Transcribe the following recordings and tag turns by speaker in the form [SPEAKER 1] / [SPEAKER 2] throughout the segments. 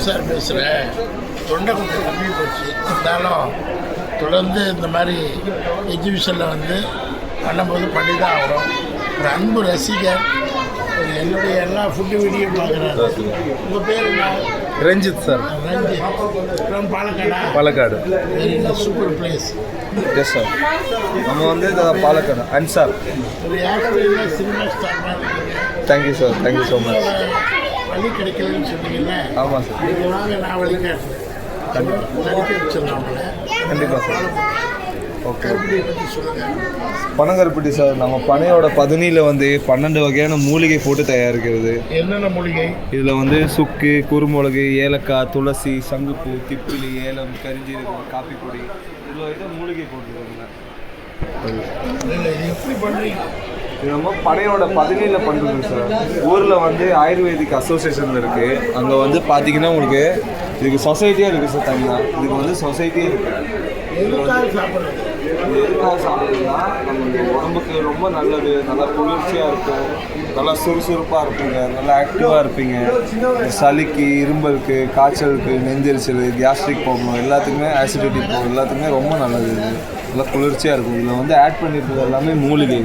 [SPEAKER 1] Sir பேசுகிறேன். தொண்டை கொஞ்சம் கம்மி போச்சு. இருந்தாலும் தொடர்ந்து இந்த மாதிரி எக்ஸிபிஷனில் வந்து பண்ணும்போது பண்ணி தான் ஆகிறோம். ஒரு அன்பு ரசிகர், ஒரு என்னுடைய எல்லா ஃபுட்டு வீடியோ பார்க்குறாரு. உங்கள் பேர் என்ன?
[SPEAKER 2] Ranjith sir.
[SPEAKER 1] Ranjith from
[SPEAKER 2] Palakkad.
[SPEAKER 1] Very super place.
[SPEAKER 2] Yes sir. நம்ம வந்து பாலக்காடு அன்சார்.
[SPEAKER 1] ஒரு ஆக்சுவலி சினிமா ஸ்டார் மாதிரி.
[SPEAKER 2] Thank you sir, thank you so much.
[SPEAKER 1] வழி கிடைக்கலன்னு சொன்னீங்கல்ல?
[SPEAKER 2] ஆமாம் சார்.
[SPEAKER 1] நீங்கள் வாங்க, நான் வழி காட்டுறேன். நடிக்க வச்சிடலாம் அவங்கள.
[SPEAKER 2] கண்டிப்பாக சார். ஓகே.
[SPEAKER 1] பற்றி சொல்லுங்கள்.
[SPEAKER 2] பனங்கருப்பட்டி சார். நம்ம பனையோட பதனியில் வந்து 12 வகையான மூலிகை போட்டு தயாரிக்கிறது.
[SPEAKER 1] என்னென்ன மூலிகை?
[SPEAKER 2] இதில் வந்து சுக்கு, குருமிளகு, ஏலக்காய், துளசி, சங்குப்பூ, திப்பிலி, ஏலம், கரிஞ்சீரகம், காப்பி பொடி, இவ்வளோ ஐட்டம் மூலிகை போட்டுருக்காங்க.
[SPEAKER 1] இது எப்படி பண்ணுறீங்க?
[SPEAKER 2] இது நம்ம பனையோட பதனியில் பண்ணுறது சார். ஊரில் வந்து ஆயுர்வேதிக் அசோசியேஷன் இருக்குது. அங்கே வந்து பார்த்தீங்கன்னா உங்களுக்கு இதுக்கு சொசைட்டியாக இருக்குது சார். தனியாக இதுக்கு வந்து சொசைட்டியே இருக்குது.
[SPEAKER 1] எதுக்காக சாப்பிட்றது?
[SPEAKER 2] எதுக்காக சாப்பிட்றதுன்னா நம்மளுக்கு உடம்புக்கு ரொம்ப நல்லது. நல்லா குளிர்ச்சியாக இருக்கும், நல்லா சுறுசுறுப்பாக இருப்பீங்க, நல்லா ஆக்டிவாக இருப்பீங்க. சளிக்கு, இரும்பலுக்கு, காய்ச்சலுக்கு, நெஞ்செரிச்சல், கேஸ்ட்ரிக் ப்ராப்ளம் எல்லாத்துக்குமே, ஆசிடிட்டி ப்ராப்ளம் எல்லாத்துக்குமே ரொம்ப நல்லது. இது நல்லா குளிர்ச்சியாக இருக்கும். இதில் வந்து ஆட் பண்ணியிருக்கிறது எல்லாமே மூலிகை.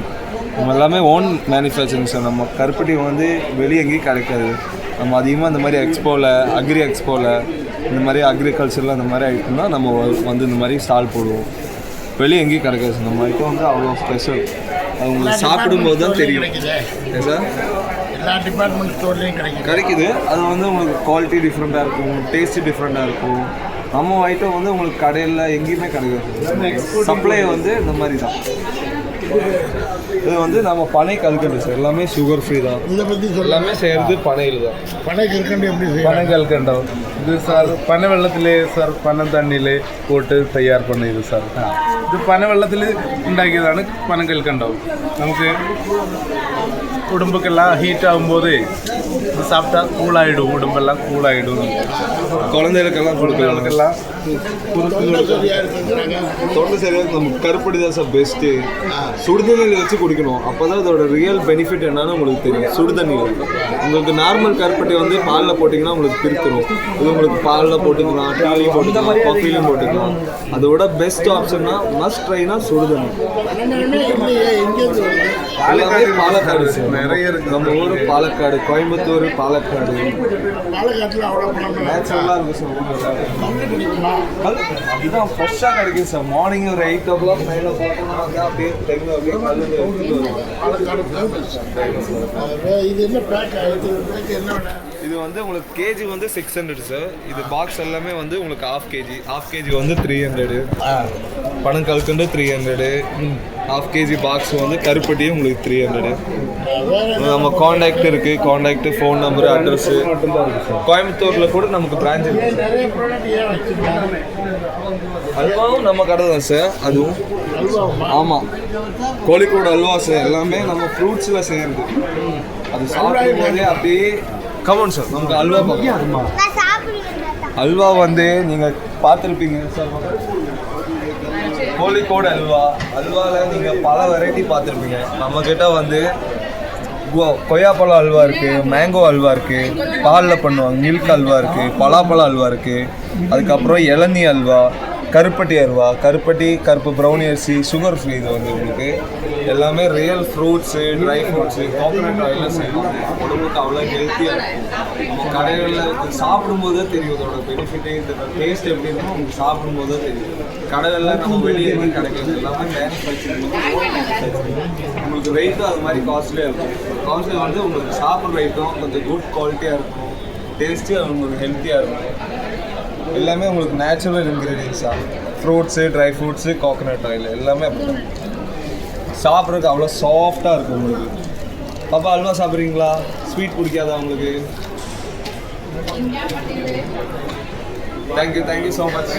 [SPEAKER 2] நம்ம எல்லாமே ஓன் மேனுஃபேக்சரிங் சார். நம்ம கருப்பட்டி வந்து வெளியே எங்கேயும் கிடைக்காது. நம்ம அதிகமாக இந்த மாதிரி எக்ஸ்போவில், அக்ரி எக்ஸ்போவில், இந்த மாதிரி அக்ரிகல்ச்சரில் அந்த மாதிரி ஐட்டம்னா நம்ம வந்து இந்த மாதிரி ஸ்டால் போடுவோம். வெளியே எங்கேயும் கிடைக்காது சார். நம்ம ஐட்டம் வந்து அவ்வளோ ஸ்பெஷல். அது உங்களுக்கு சாப்பிடும்போது தான் தெரியும். ஏன் சார்?
[SPEAKER 1] எல்லா டிபார்ட்மெண்ட் ஸ்டோர்லேயும்
[SPEAKER 2] கிடைக்குது. அது வந்து உங்களுக்கு குவாலிட்டி டிஃப்ரெண்ட்டாக இருக்கும், டேஸ்ட்டு டிஃப்ரெண்ட்டாக இருக்கும். நம்ம ஐட்டம் வந்து உங்களுக்கு கடையில் எங்கேயுமே கிடைக்காது. சப்ளை வந்து இந்த மாதிரி தான். இது வந்து நம்ம பனை கல்கண்டு சார். எல்லாமே சுகர் ஃப்ரீ தான்.
[SPEAKER 1] இதை பற்றி
[SPEAKER 2] எல்லாமே செய்கிறது பனையில் தான்.
[SPEAKER 1] பனை கல்கண்டு எப்படி செய்யும்?
[SPEAKER 3] പന കൽക്കണ്ടോ ഇത് സാർ പനവെള്ളത്തിൽ സാർ പന തണ്ണിയിൽ പോട്ട് തയ്യാർ പണ ഇത് സാർ ഇത് പനവെള്ളത്തിൽ ഉണ്ടാക്കിയതാണ് പന കൽക്കണ്ടോ. നമുക്ക് ഉടുമ്പൊക്കെല്ലാം ഹീറ്റ് ആകുമ്പോൾ ഇത് സാப்பிட்டா கூலாயிடும். உடம்பெல்லாம் கூலாயிடும்.
[SPEAKER 2] குழந்தைகளுக்கெல்லாம்
[SPEAKER 3] குழந்தைகளுக்கெல்லாம்
[SPEAKER 2] தொண்டை சரியாக நம்ம கருப்படி தான் சார் பெஸ்ட்டு. சுடுதண்ணியில் வச்சு குடிக்கணும். அப்போ தான் அதோட ரியல் பெனிஃபிட் என்னன்னு உங்களுக்கு தெரியும். சுடுதண்ணியில் உங்களுக்கு நார்மல் கருப்பட்டி வந்து பாலில் போட்டிங்கன்னா உங்களுக்கு பிரிக்கணும். இது உங்களுக்கு பாலில் போட்டுக்கலாம், டீலையும் போட்டுக்கலாம், காஃபிலையும் போட்டுக்கலாம். அதோட பெஸ்ட் ஆப்ஷன்னா மஸ்ட் ட்ரைனா சுடுதண்ணி. பாலக்காடு சார்.
[SPEAKER 3] நிறைய இருக்கு.
[SPEAKER 2] நம்ம ஊர் பாலக்காடு, கோயம்புத்தூர், பாலக்காடு. நேச்சுரலாக இருக்கும் சார். அதுதான் ஃப்ரெஷ்ஷாக கிடைக்கும் சார். மார்னிங் ஒரு 8 o'clock 9 o'clock அப்படியே டைமில் அப்படியே
[SPEAKER 1] இது என்ன பேக் ஆகுது? என்ன வேணா?
[SPEAKER 2] இது வந்து உங்களுக்கு கேஜி வந்து 600 சார். இது பாக்ஸ் எல்லாமே வந்து உங்களுக்கு ஹாஃப் கேஜி வந்து 300. பணம் கல்கண்டு 300. ஹாஃப் கேஜி பாக்ஸ் வந்து கருப்பட்டியும் உங்களுக்கு 300. நம்ம காண்டாக்ட் இருக்குது. Contact, phone number, address. கோயம்புத்தூரில் கூட நமக்கு பிரான்ச் இருக்குது.
[SPEAKER 1] நிறைய ப்ராடக்ட் ஏன் வச்சுருக்காங்க?
[SPEAKER 2] அல்வாவும் நம்ம கடை தான் சார். அதுவும் ஆமாம், கோழிக்கோடு அல்வா சார். எல்லாமே நம்ம ஃப்ரூட்ஸில் செய்கிறது. அது சாப்பிடும் போதே அப்படியே கமன் சார். நமக்கு அல்வா பார்க்கலாம். அல்வா வந்து நீங்கள் பார்த்துருப்பீங்க சார். கோழிக்கோடு அல்வாவில் நீங்கள் பல வெரைட்டி பார்த்துருப்பீங்க. நம்மக்கிட்ட வந்து கொய்யாப்பழம் அல்வா இருக்குது, மேங்கோ அல்வா இருக்குது, பாலில் பண்ணுவாங்க, மில்க் அல்வா இருக்குது, பலாப்பழம் அல்வா இருக்குது. அதுக்கப்புறம் இளநீ அல்வா, கருப்பட்டி அல்வா, கருப்பு ப்ரௌனி அரிசி, சுகர் ஃப்ரீ. இது வந்து உங்களுக்கு எல்லாமே real fruits, dry fruits, coconut ஆயிலில் செய்வாங்க. உடம்புக்கு அவ்வளோ ஹெல்த்தியாக இருக்கும். நம்ம கடைகளில் சாப்பிடும்போது தான் தெரியும் இதோட பெனிஃபிட்டே. இந்த டேஸ்ட் எப்படி இருக்கும் உங்களுக்கு சாப்பிடும்போது தான் தெரியும். கடைகளில் நம்ம வெளியே எதுவும் கிடைக்கிறது எல்லாமே மேனுஃபேக்சரிங். உங்களுக்கு ரேட்டும் அது மாதிரி காஸ்ட்லியாக இருக்கும். காஸ்ட்லி வந்து உங்களுக்கு சாப்பிட்ற ஐட்டம் கொஞ்சம் குட் குவாலிட்டியாக இருக்கும், டேஸ்டியாக உங்களுக்கு ஹெல்த்தியாக இருக்கும். எல்லாமே உங்களுக்கு நேச்சுரல் இன்க்ரீடியன்ஸாக fruits, dry fruits, coconut oil எல்லாமே அப்படி சாப்பிட்றதுக்கு அவ்வளோ சாஃப்டாக இருக்கும் உங்களுக்கு. பாப்பா அல்வா சாப்பிட்றீங்களா? ஸ்வீட் பிடிக்காதா உங்களுக்கு? Thank you so much.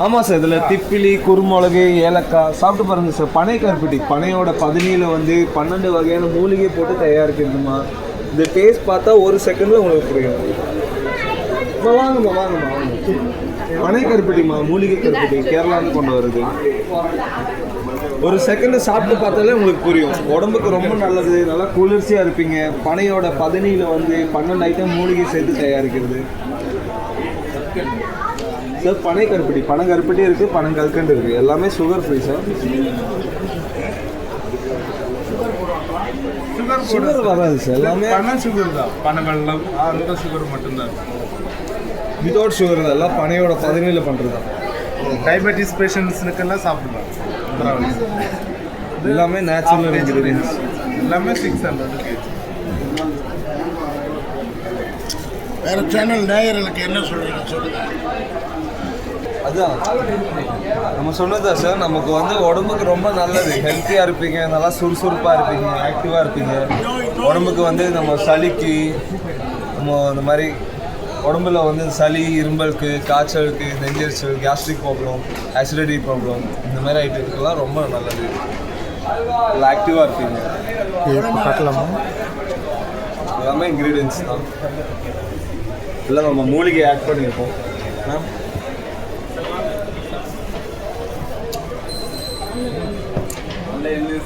[SPEAKER 2] ஆமாம் சார். இதில் திப்பிலி, குருமிளகு, ஏலக்காய் சாப்பிட்டு பாருங்க சார். பனை கருப்பட்டி பனையோட பதனியில் வந்து 12 வகையான மூலிகை போட்டு தயாரிக்கிறதுமா. இந்த டேஸ்ட் பார்த்தா ஒரு செகண்டில் உங்களுக்கு புரியும். வாங்கம்மா. பனை கருப்பட்டிமா, மூலிகை கருப்பட்டி கேரளான்னு கொண்டு வருது. ஒரு செகண்ட் சாப்பிட்டு பார்த்தாலே உங்களுக்கு புரியும். உடம்புக்கு ரொம்ப நல்லது, நல்லா குளிர்ச்சியாக இருப்பீங்க. பனையோட பதனியில் வந்து 12 ஐட்டம் மூலிகை சேர்த்து தயாரிக்கிறது சார். பனை கருப்பட்டி இருக்குது, பனை கல்கண்டு இருக்குது, எல்லாமே சுகர் ஃப்ரீ சார். சுகர் வராது சார், எல்லாமே
[SPEAKER 3] பனை சுகர் தான். பனை வெள்ளம் அந்த சுகர் மட்டும்தான்.
[SPEAKER 2] வித்தவுட் சுகர் எல்லாம் பனையோட பதனியில் பண்ணுறது தான்.
[SPEAKER 3] டயபெட்டிஸ் பேஷண்ட்ஸுக்கெல்லாம் சாப்பிடலாம்.
[SPEAKER 2] எல்லாமே நேச்சுரல் இன்க்ரீடியன்ஸ்.
[SPEAKER 3] எல்லாமே 600 kg.
[SPEAKER 1] வேறு சேனல் நேயர்களுக்கு என்ன சொல்கிறீங்க சொல்லுங்கள்.
[SPEAKER 2] அதுதான் நம்ம சொன்னதா சார். நமக்கு வந்து உடம்புக்கு ரொம்ப நல்லது. ஹெல்த்தியாக இருப்பீங்க, நல்லா சுறுசுறுப்பாக இருப்பீங்க, ஆக்டிவாக இருப்பீங்க. உடம்புக்கு வந்து நம்ம சளிக்கு, நம்ம இந்த மாதிரி உடம்புல வந்து சளி, இரும்பலுக்கு, காய்ச்சலுக்கு, நெஞ்சரிச்சல், கேஸ்ட்ரிக் ப்ராப்ளம், ஆசிடிட்டி ப்ராப்ளம், இந்த மாதிரி ஐட்டத்துக்கெல்லாம் ரொம்ப நல்லது. ஆக்டிவாக இருப்பீங்க.
[SPEAKER 1] பார்க்கலாமா?
[SPEAKER 2] எல்லாமே இன்க்ரீடியன்ஸ் தான். இல்லை நம்ம மூலிகை ஆட் பண்ணியிருக்கோம் மேம்.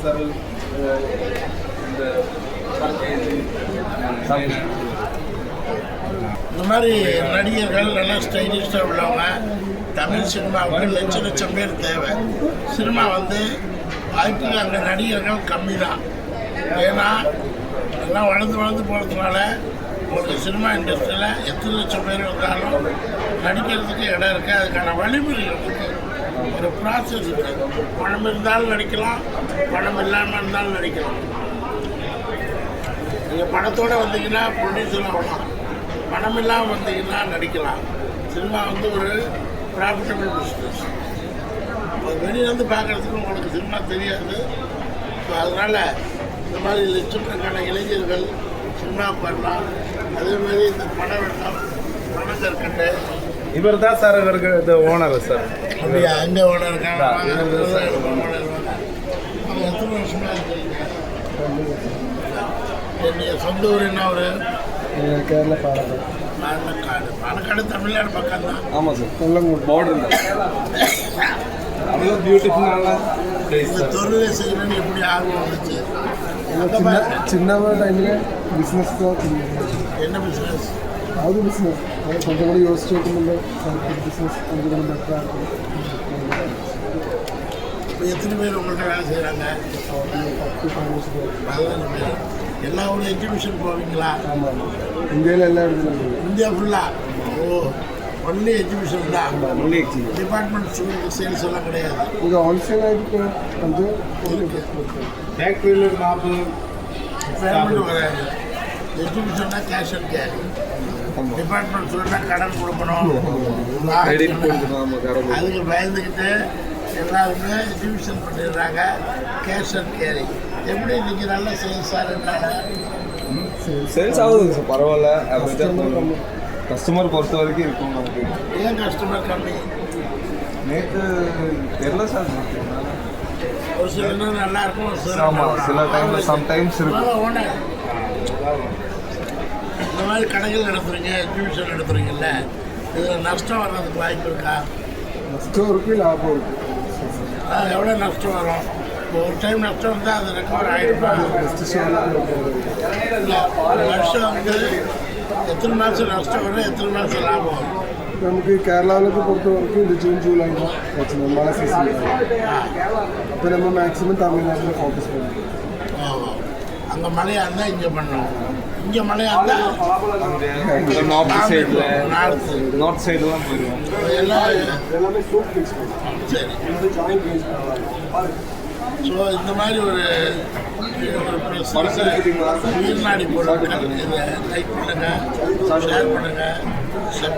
[SPEAKER 3] சார்
[SPEAKER 1] இந்த மாதிரி நடிகர்கள் நல்லா ஸ்டைலிஷ்டாக உள்ளவங்க தமிழ் சினிமாவுக்கு லட்சம் பேர் தேவை. சினிமா வந்து வாய்ப்புக்கு அங்கே நடிகர்கள் கம்மி தான். ஏன்னா எல்லாம் வளர்ந்து போகிறதுனால உங்களுக்கு சினிமா இண்டஸ்ட்ரியில் எத்தனை லட்சம் பேர் வந்தாலும் நடிக்கிறதுக்கு இடம் இருக்குது. அதுக்கான வழிமுறைகள் இருக்குது, ஒரு ப்ராசஸ் இருக்குது. பணம் இருந்தாலும் நடிக்கலாம், பணம் இல்லாமல் இருந்தாலும் நடிக்கலாம். நீங்கள் பணத்தோடு வந்தீங்கன்னா ப்ரொடியூசர் ஆகலாம், பணம் இல்லாமல் வந்தீங்கன்னா நடிக்கலாம். சினிமா வந்து ஒரு ப்ராஃபிட்டபிள் பிஸ்னஸ். அது வெளியிலேருந்து பார்க்குறதுக்கு உங்களுக்கு சினிமா தெரியாது. ஸோ அதனால் இந்த மாதிரி லட்சக்கணக்கான இளைஞர்கள் சினிமாவுக்கு வரலாம். அதேமாதிரி இந்த பணம் வேண்டாம், பணம் கற்கண்டு
[SPEAKER 3] இவர் தான் சார், இவருக்கு இது ஓனர் சார்.
[SPEAKER 1] அப்படியா? எங்கே ஓனர் இருக்காங்க? ஓனர் அவங்க எத்தனை வருஷமாக இருக்கீங்க? நீங்கள் சொந்த ஊர் என்ன ஒரு
[SPEAKER 2] கேரளா பாலக்காடு.
[SPEAKER 1] பாலக்காடு தமிழ்நாடு பக்கம் தான்.
[SPEAKER 2] ஆமாம் சார், கொல்லங்கோடு பார்டர் தான்.
[SPEAKER 3] அவ்வளோ பியூட்டிஃபுல்லான பிளேஸ்
[SPEAKER 1] இந்த
[SPEAKER 3] சார்.
[SPEAKER 1] தொழிலை செய்யணும்னு எப்படி ஆர்வம் வந்துச்சு?
[SPEAKER 4] చిన్న టైంలో బిజినెస్తో
[SPEAKER 1] என்ன பிஸ்னஸ்?
[SPEAKER 4] అది బిజినెస్ కొంచెం కూడా యూస్ చేయకుండా బిజినెஸ் కొంచెం బెటర్
[SPEAKER 1] இப்போ எத்தனை பேர் உங்கள்கிட்ட வேலை செய்கிறாங்க? 15 பேர். எல்லா ஒரு எக்ஸிபிஷன் போவீங்களா?
[SPEAKER 4] ఇండియాలో ఎలా అడుగుతున్నాను
[SPEAKER 1] இந்தியா ஃபுல்லாக? ஓ, ஒன்லி எக்ஸிபிஷன் தான்.
[SPEAKER 2] ஒன்லி
[SPEAKER 1] டிபார்ட்மெண்ட் ஸ்டோருக்கு சேல்ஸ் எல்லாம் கிடையாது.
[SPEAKER 4] ఇక హోల్సేల్ అయితే అంటే
[SPEAKER 3] ஃபேக்ட்ரியில் ஒரு 40
[SPEAKER 1] பேமெண்ட் வராது. எக்ஸிபிஷன்னா கேஷ் அண்ட் கேரி. டிபார்ட்மெண்ட் ஸ்டோர்னா கடன் கொடுக்கணும்.
[SPEAKER 2] கிரெடிட் கொடுக்கணும். ஆமாம், கரெக்ட்.
[SPEAKER 1] அதுக்கு பயந்துக்கிட்டு எல்லாருமே எக்ஸிபிஷன் பண்ணிடுறாங்க, கேஷ் அண்ட் கேரி. எப்படி நீங்கள் நல்ல சேல்ஸாக இருக்காங்க?
[SPEAKER 2] சேல்ஸ் ஆகுதுங்க சார், பரவாயில்ல. கஸ்டமர் பொறுத்த வரைக்கும் இருக்கும் நமக்கு.
[SPEAKER 1] ஏன் கஸ்டமர் கம்மி?
[SPEAKER 2] நேற்று தெரியல சார்.
[SPEAKER 1] ஒரு சில நேரம் நல்லா இருக்கும், ஒரு சில
[SPEAKER 2] ஆமாம், சில டைமில் சம்டைம்ஸ் இருக்கும்.
[SPEAKER 1] ஓனர் இந்த மாதிரி கடைகள் நடத்துறீங்க, எக்ஸிபிஷன் நடத்துறீங்கல்ல, இதில் நஷ்டம் வர்றதுக்கு வாய்ப்பு இருக்கா?
[SPEAKER 4] నష్టం వరకు లాభం వరకు
[SPEAKER 1] எவ்வளோ நஷ்டம் வரும்? இப்போ ஒரு டைம் நஷ்டம் வந்தால் அது ரெக்கவர் ஆகிடுமா? இல்லை, ஒரு வருஷம் வந்து எத்தனை மாதம் நஷ்டம் வரும், எத்தனை மாதம் லாபம் வரும்?
[SPEAKER 4] നമുക്ക് കേരളത്തിലേക്ക് പുറത്ത് വർക്ക് ഇത് ജൂൺ ജൂലൈ വെച്ച് മഴ സീസൺ അപ്പോൾ നമ്മൾ മാക്സിമം തമിഴ്നാട്ടിൽ ഫോക്കസ് பண்ணுவோம்.
[SPEAKER 1] அங்கே மழையாக இருந்தால் இங்கே பண்ணணும், இங்கே மழையாக இருந்தால்
[SPEAKER 2] நார்த் சைடுலாம் போயிடுவோம்.
[SPEAKER 1] எல்லாம்
[SPEAKER 4] எல்லாமே சூப் மிக்ஸ் பண்ணுவோம்.
[SPEAKER 1] சரி.
[SPEAKER 4] ஜாயின் பேஸ் பண்ணுவோம்.
[SPEAKER 1] ஸோ இந்த மாதிரி ஒரு உயிர்நாடி பொருட்கள் இதை லைக் பண்ணுங்கள், ஷேர் பண்ணுங்கள்.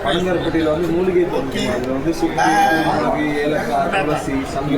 [SPEAKER 2] பனங்கருப்பட்டியில் வந்து மூலிகை பொருட்கள், அதில் வந்து சுக்கு, மூலிகை, ஏலக்காய், துளசி, சங்கு